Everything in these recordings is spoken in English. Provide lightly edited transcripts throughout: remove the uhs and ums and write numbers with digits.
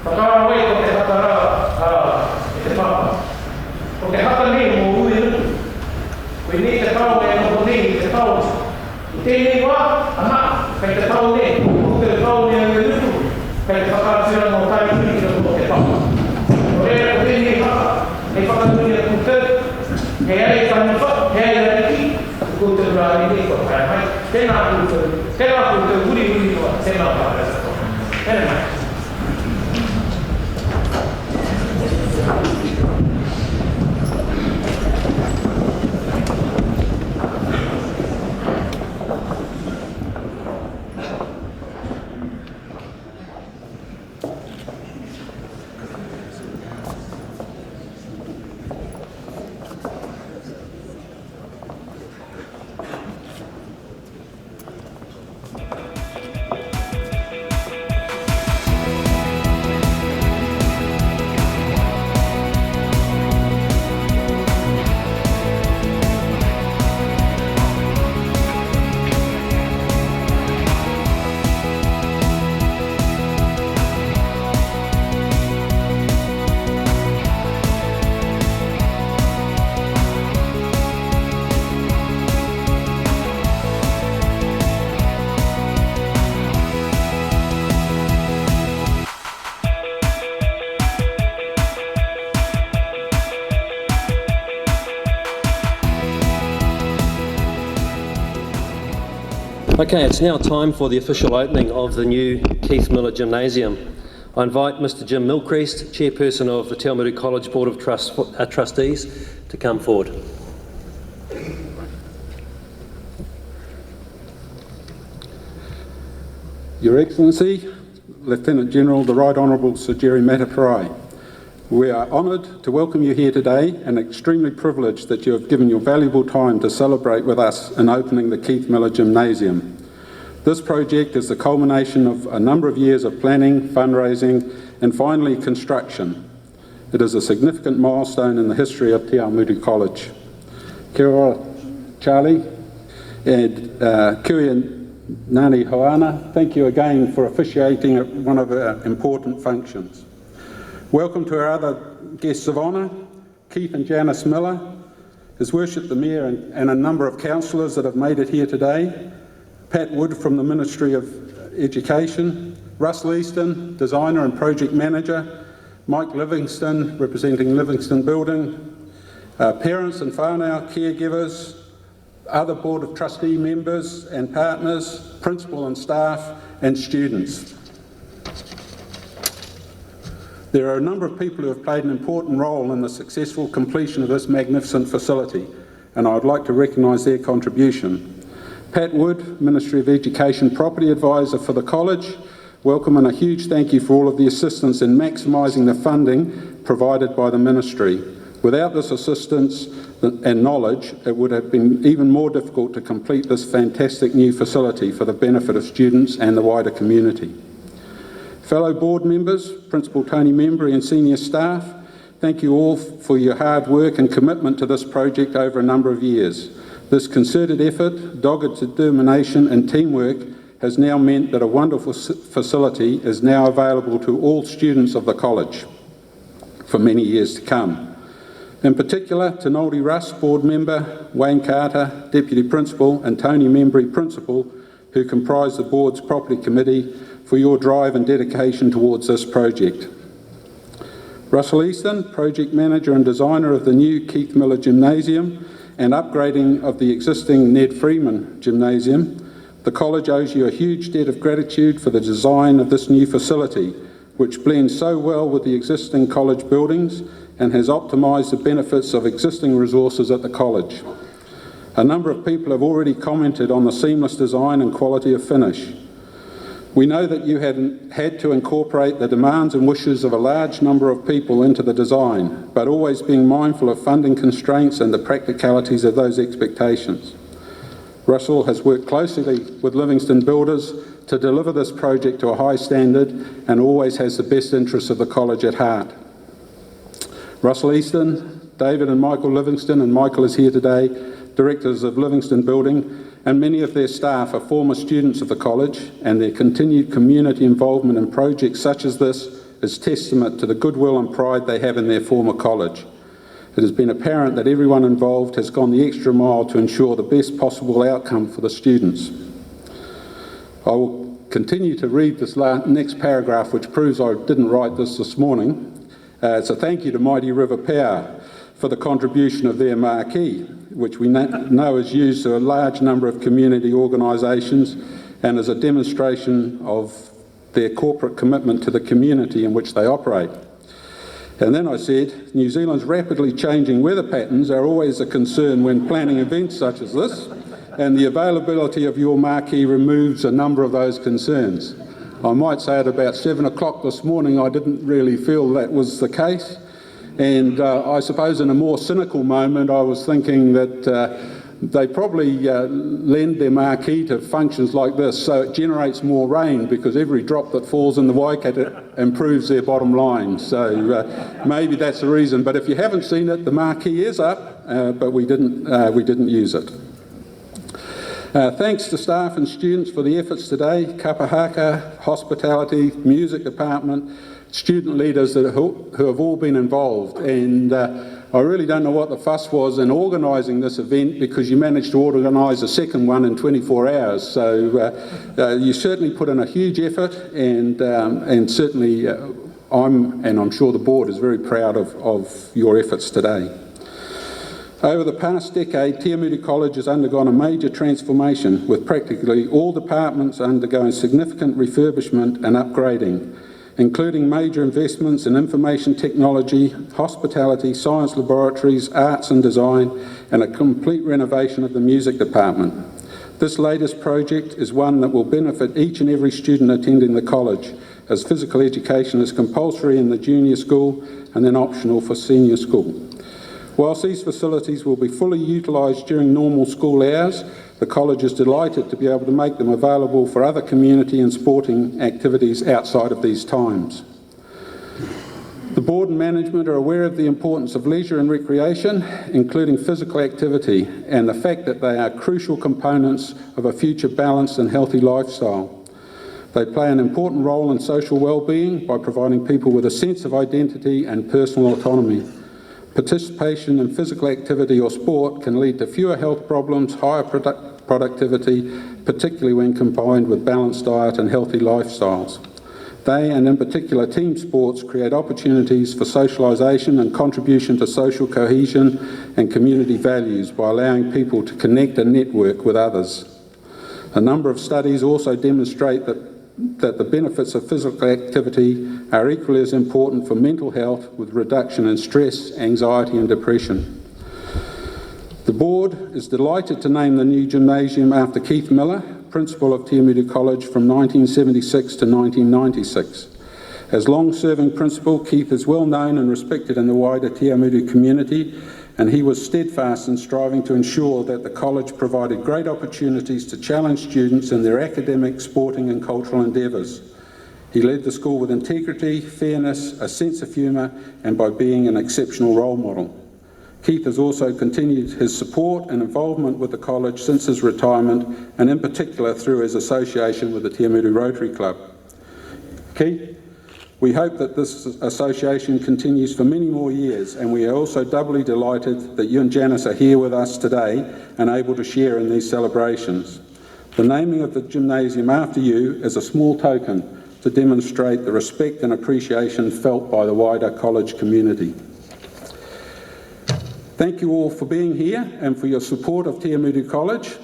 Whakarawai ko te hatara e te papa. Ko te hata nei mō ui nuku. Koe nei te tau e noho nei te tau. I tēnei wā, aha, kei te tau nei. Ko te tau nei e nuku. Kei te whakaratira no tai tui ki o te papa. Ko rea ko tēnei hata, hei whakatui e kuteu. Hei ai whaniwha, hei ai ariki. Ko te rāri nei ko kai mai. Tēnā kuteu huri toa, tēnā whakaratira toa. Tēnā mai. Okay, it's now time for the official opening of the new Keith Millar Gymnasium. I invite Mr. Jim Milkrest, chairperson of the Awamutu College Board of Trustees, to come forward. Your Excellency, Lieutenant General the Right Honourable Sir Jerry Mataparai, we are honoured to welcome you here today and extremely privileged that you have given your valuable time to celebrate with us in opening the Keith Millar Gymnasium. This project is the culmination of a number of years of planning, fundraising and finally construction. It is a significant milestone in the history of Te Awamutu College. Kia ora, Charlie, and Kuia Nani Hoana, thank you again for officiating at one of our important functions. Welcome to our other guests of honour, Keith and Janice Miller, His Worship the Mayor and a number of councillors that have made it here today, Pat Wood from the Ministry of Education, Russell Easton, Designer and Project Manager, Mike Livingston, representing Livingston Building, parents and whānau, caregivers, other Board of Trustee members and partners, principal and staff and students. There are a number of people who have played an important role in the successful completion of this magnificent facility, and I would like to recognise their contribution. Pat Wood, Ministry of Education Property Advisor for the College, welcome and a huge thank you for all of the assistance in maximising the funding provided by the Ministry. Without this assistance and knowledge, it would have been even more difficult to complete this fantastic new facility for the benefit of students and the wider community. Fellow board members, Principal Tony Membry and senior staff, thank you all for your hard work and commitment to this project over a number of years. This concerted effort, dogged determination and teamwork has now meant that a wonderful facility is now available to all students of the college for many years to come. In particular, to Noldi Russ, board member, Wayne Carter, deputy principal, and Tony Membry, principal, who comprise the board's property committee, for your drive and dedication towards this project. Russell Easton, project manager and designer of the new Keith Millar Gymnasium and upgrading of the existing Ned Freeman Gymnasium, the college owes you a huge debt of gratitude for the design of this new facility, which blends so well with the existing college buildings and has optimised the benefits of existing resources at the college. A number of people have already commented on the seamless design and quality of finish. We know that you had to incorporate the demands and wishes of a large number of people into the design, but always being mindful of funding constraints and the practicalities of those expectations. Russell has worked closely with Livingston Builders to deliver this project to a high standard and always has the best interests of the college at heart. Russell Easton, David and Michael Livingston, and Michael is here today, directors of Livingston Building, and many of their staff are former students of the college, and their continued community involvement in projects such as this is testament to the goodwill and pride they have in their former college. It has been apparent that everyone involved has gone the extra mile to ensure the best possible outcome for the students. I will continue to read this next paragraph, which proves I didn't write this morning. It's a thank you to Mighty River Power for the contribution of their marquee, which we know is used to a large number of community organisations and is a demonstration of their corporate commitment to the community in which they operate. And then I said, New Zealand's rapidly changing weather patterns are always a concern when planning events such as this, and the availability of your marquee removes a number of those concerns. I might say at about 7 o'clock this morning I didn't really feel that was the case, and I suppose in a more cynical moment I was thinking that they probably lend their marquee to functions like this so it generates more rain, because every drop that falls in the Waikato improves their bottom line. So maybe that's the reason. But if you haven't seen it, the marquee is up, but we didn't use it. Thanks to staff and students for the efforts today, kapahaka, hospitality, music department, student leaders who have all been involved. And I really don't know what the fuss was in organising this event, because you managed to organise a second one in 24 hours. So you certainly put in a huge effort, and certainly I'm sure the board is very proud of your efforts today. Over the past decade, Awamutu College has undergone a major transformation, with practically all departments undergoing significant refurbishment and upgrading, including major investments in information technology, hospitality, science laboratories, arts and design, and a complete renovation of the music department. This latest project is one that will benefit each and every student attending the college, as physical education is compulsory in the junior school and then optional for senior school. Whilst these facilities will be fully utilised during normal school hours, the college is delighted to be able to make them available for other community and sporting activities outside of these times. The board and management are aware of the importance of leisure and recreation, including physical activity, and the fact that they are crucial components of a future balanced and healthy lifestyle. They play an important role in social well-being by providing people with a sense of identity and personal autonomy. Participation in physical activity or sport can lead to fewer health problems, higher productivity, particularly when combined with balanced diet and healthy lifestyles. They, and in particular team sports, create opportunities for socialisation and contribution to social cohesion and community values by allowing people to connect and network with others. A number of studies also demonstrate that the benefits of physical activity are equally as important for mental health, with reduction in stress, anxiety and depression. The board is delighted to name the new gymnasium after Keith Millar, principal of Awamutu College from 1976 to 1996. As long-serving principal, Keith is well known and respected in the wider Awamutu community, and he was steadfast in striving to ensure that the college provided great opportunities to challenge students in their academic, sporting and cultural endeavours. He led the school with integrity, fairness, a sense of humour, and by being an exceptional role model. Keith has also continued his support and involvement with the college since his retirement, and in particular through his association with the Awamutu Rotary Club. Keith, we hope that this association continues for many more years, and we are also doubly delighted that you and Janice are here with us today and able to share in these celebrations. The naming of the gymnasium after you is a small token to demonstrate the respect and appreciation felt by the wider college community. Thank you all for being here and for your support of Awamutu College.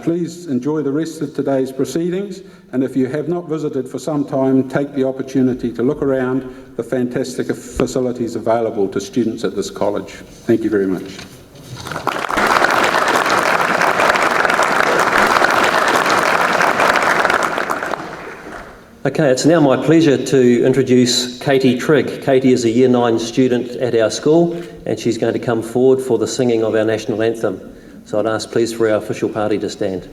Please enjoy the rest of today's proceedings, and if you have not visited for some time, take the opportunity to look around the fantastic facilities available to students at this college. Thank you very much. Okay, it's now my pleasure to introduce Katie Trigg. Katie is a Year 9 student at our school, and she's going to come forward for the singing of our national anthem. So I'd ask please for our official party to stand.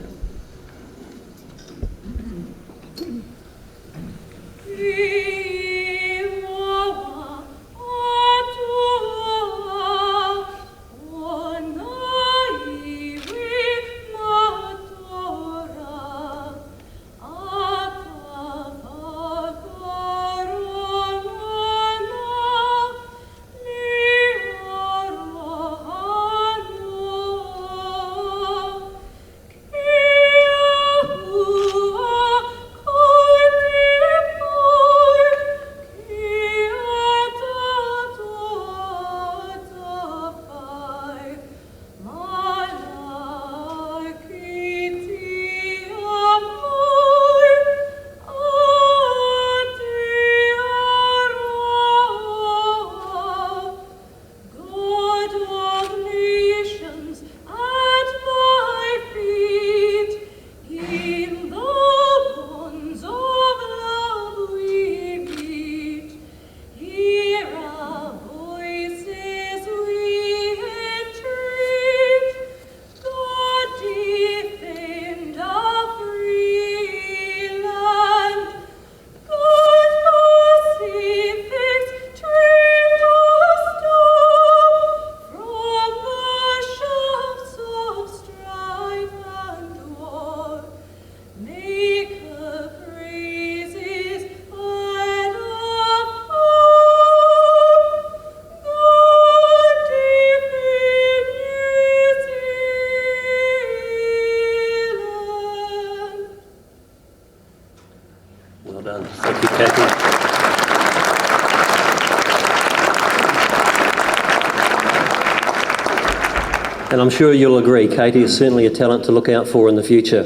And I'm sure you'll agree, Katie is certainly a talent to look out for in the future.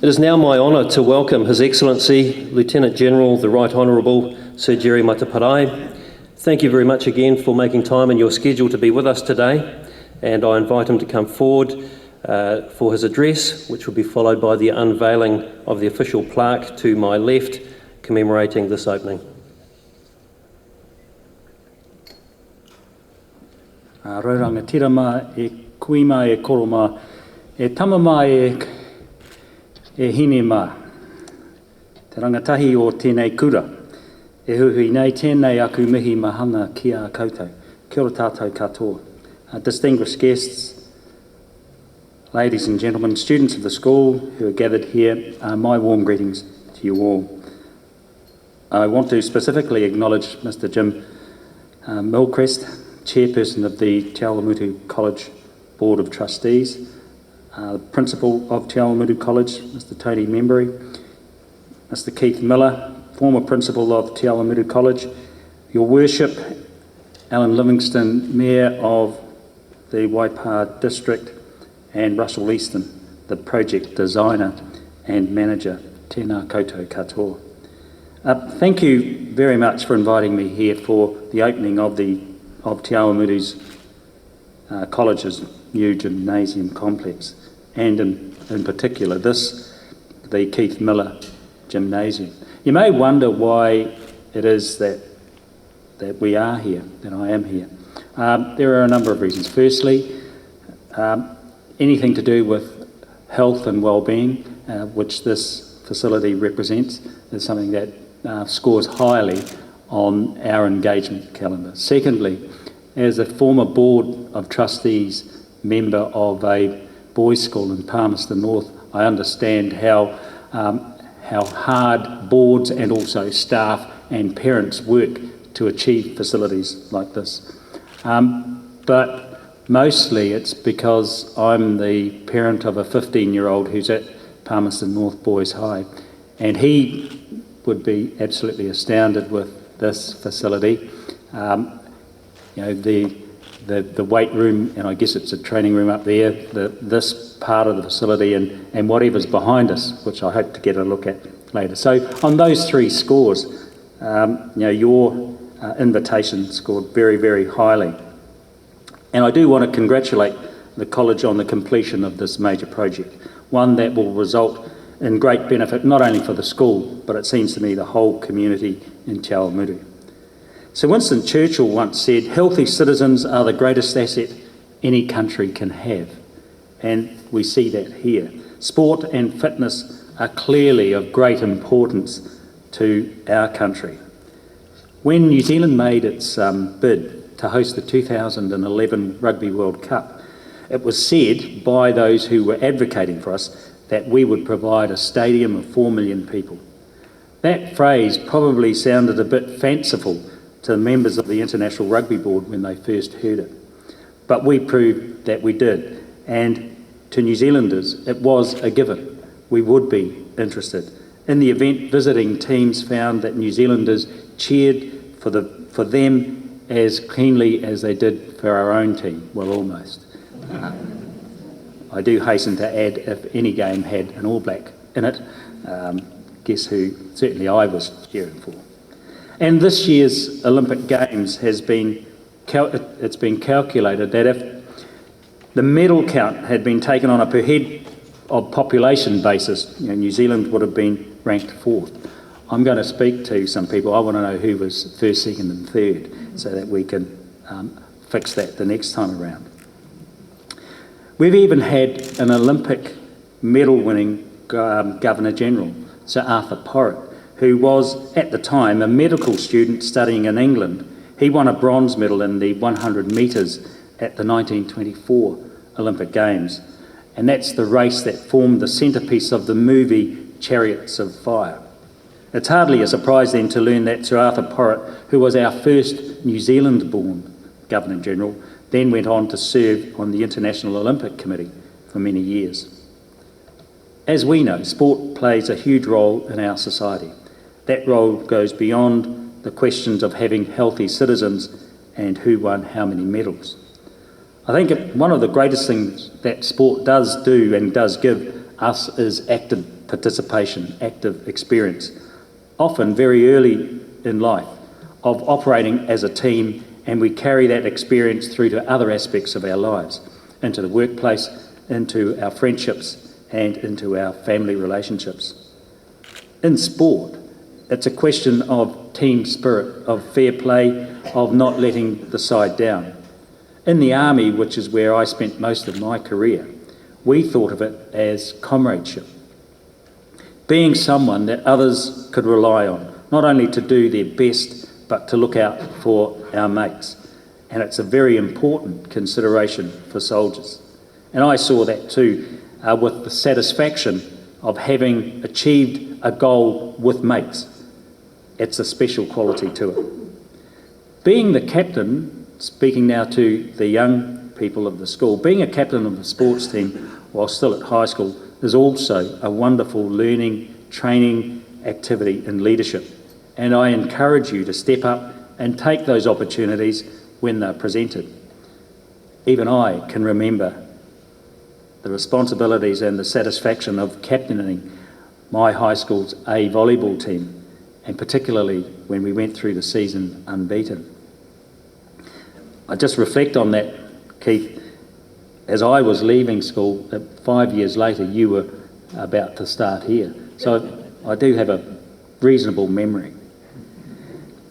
It is now my honour to welcome His Excellency, Lieutenant General, the Right Honourable Sir Jerry Mataparai. Thank you very much again for making time in your schedule to be with us today, and I invite him to come forward for his address, which will be followed by the unveiling of the official plaque to my left, commemorating this opening. Rauranga tirama e kuima e koroma e tamama e hine mā. Te rangatahi o tēnei kura e huhui nei tēnei aku mihi mahana ki a koutou. Kia ora tātou katoa. Distinguished guests, ladies and gentlemen, students of the school who are gathered here, my warm greetings to you all. I want to specifically acknowledge Mr. Jim Milcrest, chairperson of the Awamutu College Board of Trustees, the principal of Awamutu College, Mr. Tony Membry, Mr. Keith Millar, former principal of Awamutu College, Your Worship, Alan Livingston, Mayor of the Waipa District, and Russell Easton, the project designer and manager. Tēnā koutou katoa. Thank you very much for inviting me here for the opening of Te Awamutu's College's new gymnasium complex, and in particular the Keith Millar Gymnasium. You may wonder why it is that we are here, that I am here. There are a number of reasons. Firstly, anything to do with health and well-being, which this facility represents, is something that scores highly on our engagement calendar. Secondly, as a former Board of Trustees member of a boys' school in Palmerston North, I understand how hard boards and also staff and parents work to achieve facilities like this. But mostly it's because I'm the parent of a 15-year-old who's at Palmerston North Boys High, and he would be absolutely astounded with this facility. You know, the weight room, and I guess it's a training room up there, this part of the facility, and whatever's behind us, which I hope to get a look at later. So on those three scores, you know, your invitation scored very, very highly. And I do want to congratulate the college on the completion of this major project, one that will result in great benefit not only for the school, but it seems to me the whole community in Te Awamutu. So Winston Churchill once said, "Healthy citizens are the greatest asset any country can have." And we see that here. Sport and fitness are clearly of great importance to our country. When New Zealand made its bid to host the 2011 Rugby World Cup, it was said by those who were advocating for us that we would provide a stadium of 4 million people. That phrase probably sounded a bit fanciful to the members of the International Rugby Board when they first heard it. But we proved that we did, and to New Zealanders it was a given. We would be interested. In the event, visiting teams found that New Zealanders cheered for them as keenly as they did for our own team. Well, almost. I do hasten to add, if any game had an All Black in it, guess who certainly I was cheering for. And this year's Olympic Games it's been calculated that if the medal count had been taken on a per head of population basis, you know, New Zealand would have been ranked fourth. I'm going to speak to some people. I want to know who was first, second and third, so that we can fix that the next time around. We've even had an Olympic medal-winning Governor-General, Sir Arthur Porritt, who was, at the time, a medical student studying in England. He won a bronze medal in the 100 metres at the 1924 Olympic Games. And that's the race that formed the centrepiece of the movie Chariots of Fire. It's hardly a surprise then to learn that Sir Arthur Porritt, who was our first New Zealand-born Governor-General, then went on to serve on the International Olympic Committee for many years. As we know, sport plays a huge role in our society. That role goes beyond the questions of having healthy citizens and who won how many medals. I think one of the greatest things that sport does do and does give us is active participation, active experience, often very early in life, of operating as a team, and we carry that experience through to other aspects of our lives, into the workplace, into our friendships, and into our family relationships. In sport, it's a question of team spirit, of fair play, of not letting the side down. In the army, which is where I spent most of my career, we thought of it as comradeship. Being someone that others could rely on, not only to do their best, but to look out for our mates. And it's a very important consideration for soldiers. And I saw that too, with the satisfaction of having achieved a goal with mates. It's a special quality to it. Being the captain, speaking now to the young people of the school, being a captain of the sports team while still at high school is also a wonderful learning, training activity in leadership. And I encourage you to step up and take those opportunities when they're presented. Even I can remember the responsibilities and the satisfaction of captaining my high school's A volleyball team, and particularly when we went through the season unbeaten. I just reflect on that, Keith, as I was leaving school, 5 years later, you were about to start here. So I do have a reasonable memory.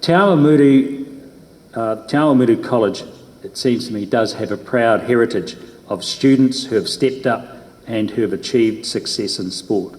Awamutu College, it seems to me, does have a proud heritage of students who have stepped up and who have achieved success in sport,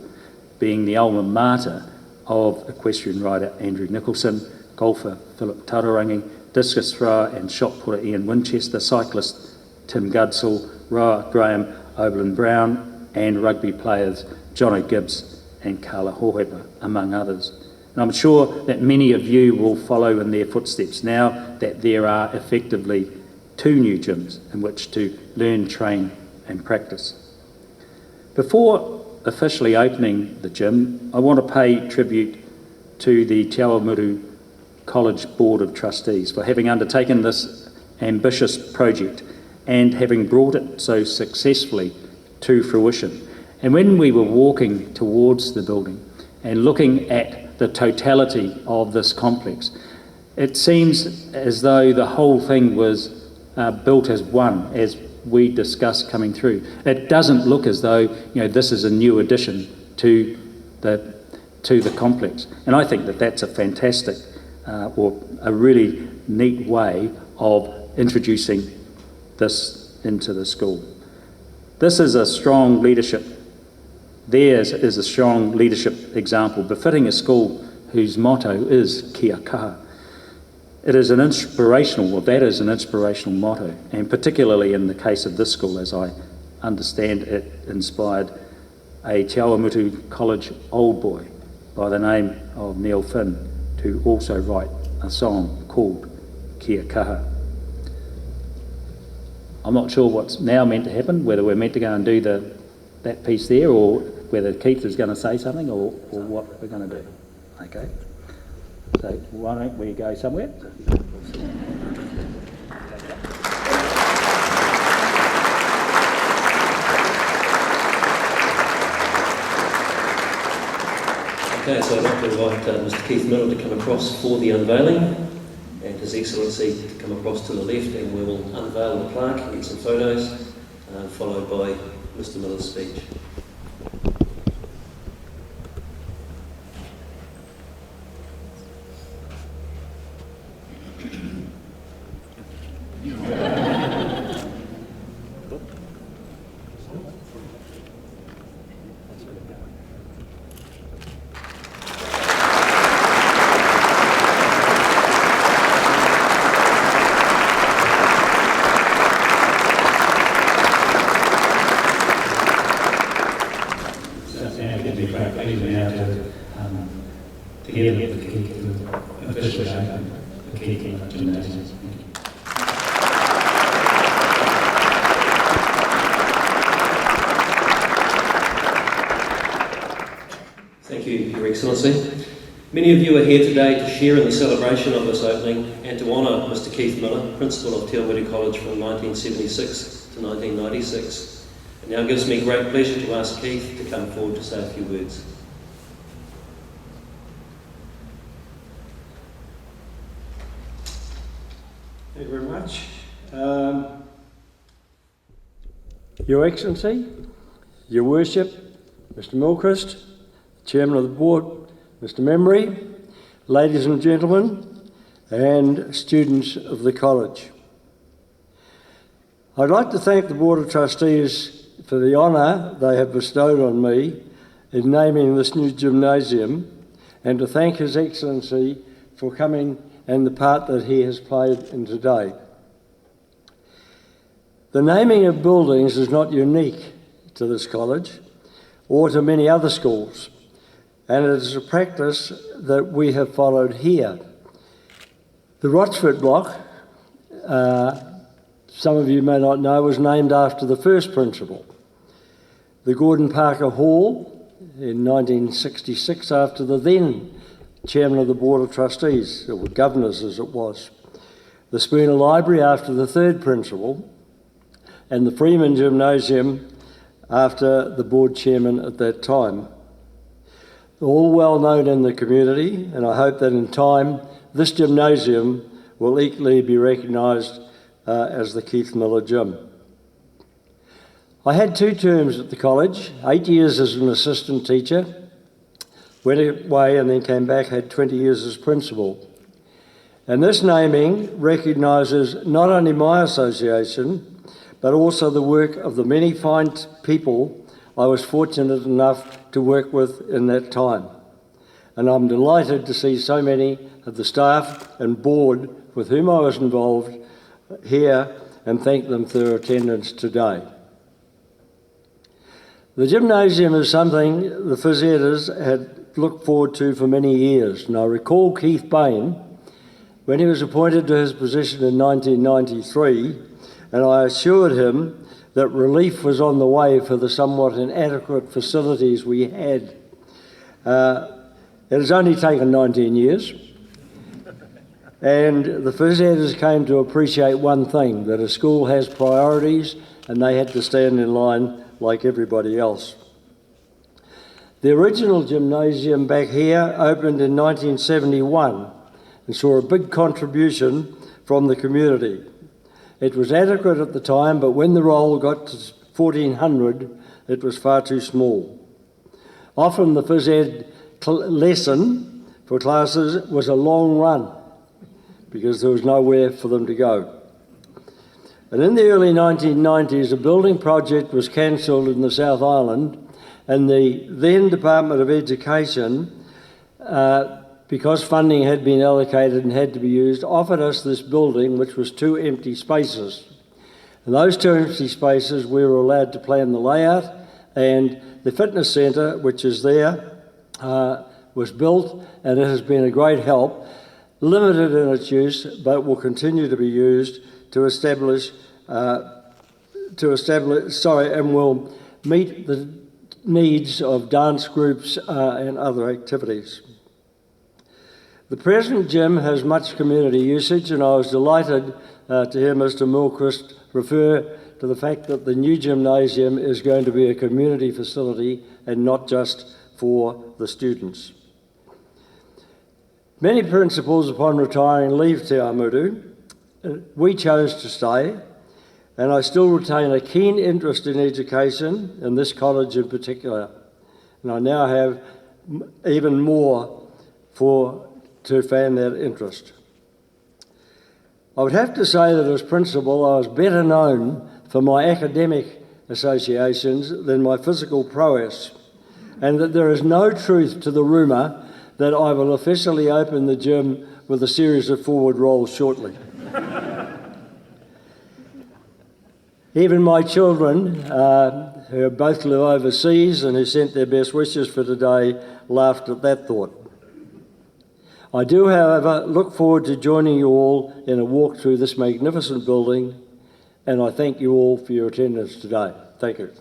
being the alma mater of equestrian rider Andrew Nicholson, golfer Philip Tauranga, discus thrower and shot putter Ian Winchester, cyclist Tim Gudsall, rower Graham Oberlin Brown, and rugby players Jono Gibbs and Carla Hohepa, among others. And I'm sure that many of you will follow in their footsteps now that there are effectively 2 new gyms in which to learn, train and practice. Before officially opening the gym, I want to pay tribute to the Awamutu College Board of Trustees for having undertaken this ambitious project and having brought it so successfully to fruition. And when we were walking towards the building and looking at the totality of this complex, it seems as though the whole thing was built as one, as we discussed coming through. It doesn't look as though this is a new addition to the complex. And I think that that's a fantastic or a really neat way of introducing this into the school. This is a strong leadership. Theirs is a strong leadership example, befitting a school whose motto is Kia kaha. It is an inspirational, well, that is an inspirational motto, and particularly in the case of this school, as I understand it, inspired a Awamutu College old boy by the name of Neil Finn to also write a song called Kia kaha. I'm not sure what's now meant to happen, whether we're meant to go and do that piece there, or whether Keith is going to say something, or what we're going to do. Okay. So why don't we go somewhere? Okay, so I'd like to invite Mr. Keith Millar to come across for the unveiling, and His Excellency to come across to the left, and we will unveil the plaque and get some photos, followed by Mr. Millar's speech. Together with the Keith to officially open the Keith Millar Gymnasium. Thank you, Your Excellency. Many of you are here today to share in the celebration of this opening and to honour Mr Keith Millar, Principal of Awamutu College from 1976 to 1996. It now gives me great pleasure to ask Keith to come forward to say a few words. Thank you very much. Your Excellency, Your Worship, Mr Milchrist, Chairman of the Board, Mr Memory, ladies and gentlemen, and students of the College. I'd like to thank the Board of Trustees for the honour they have bestowed on me in naming this new gymnasium, and to thank His Excellency for coming and the part that he has played in today. The naming of buildings is not unique to this college or to many other schools, and it is a practice that we have followed here. The Rochford block, some of you may not know, was named after the first principal. The Gordon Parker Hall in 1966 after the then Chairman of the Board of Trustees, or Governors as it was. The Spooner Library after the third principal, and the Freeman Gymnasium after the board chairman at that time. All well known in the community, and I hope that in time this gymnasium will equally be recognised as the Keith Millar Gym. I had 2 terms at the college, 8 years as an assistant teacher, went away and then came back, had 20 years as principal. And this naming recognises not only my association, but also the work of the many fine people I was fortunate enough to work with in that time. And I'm delighted to see so many of the staff and board with whom I was involved here, and thank them for their attendance today. The gymnasium is something the phys editors had looked forward to for many years, and I recall Keith Bain, when he was appointed to his position in 1993, and I assured him that relief was on the way for the somewhat inadequate facilities we had. It has only taken 19 years, and the phys editors came to appreciate one thing, that a school has priorities and they had to stand in line like everybody else. The original gymnasium back here opened in 1971 and saw a big contribution from the community. It was adequate at the time, but when the roll got to 1,400, it was far too small. Often the phys ed lesson for classes was a long run because there was nowhere for them to go. And in the early 1990s, a building project was cancelled in the South Island, and the then Department of Education, because funding had been allocated and had to be used, offered us this building, which was 2 empty spaces. And those 2 empty spaces, we were allowed to plan the layout, and the fitness centre, which is there, was built, and it has been a great help, limited in its use, but will continue to be used to establish, and will meet the needs of dance groups and other activities. The present gym has much community usage, and I was delighted to hear Mr Milchrist refer to the fact that the new gymnasium is going to be a community facility and not just for the students. Many principals upon retiring leave Te Awamutu. We chose to stay, and I still retain a keen interest in education, in this college in particular, and I now have even more to fan that interest. I would have to say that as principal I was better known for my academic associations than my physical prowess, and that there is no truth to the rumour that I will officially open the gym with a series of forward rolls shortly. Even my children, who both live overseas and who sent their best wishes for today, laughed at that thought. I do, however, look forward to joining you all in a walk through this magnificent building, and I thank you all for your attendance today. Thank you.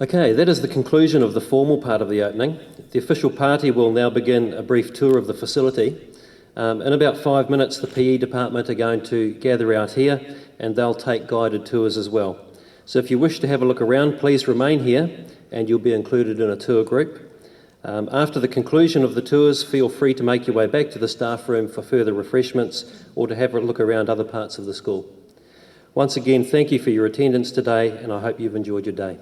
Okay, that is the conclusion of the formal part of the opening. The official party will now begin a brief tour of the facility. In about 5 minutes, the PE department are going to gather out here and they'll take guided tours as well. So if you wish to have a look around, please remain here and you'll be included in a tour group. After the conclusion of the tours, feel free to make your way back to the staff room for further refreshments or to have a look around other parts of the school. Once again, thank you for your attendance today and I hope you've enjoyed your day.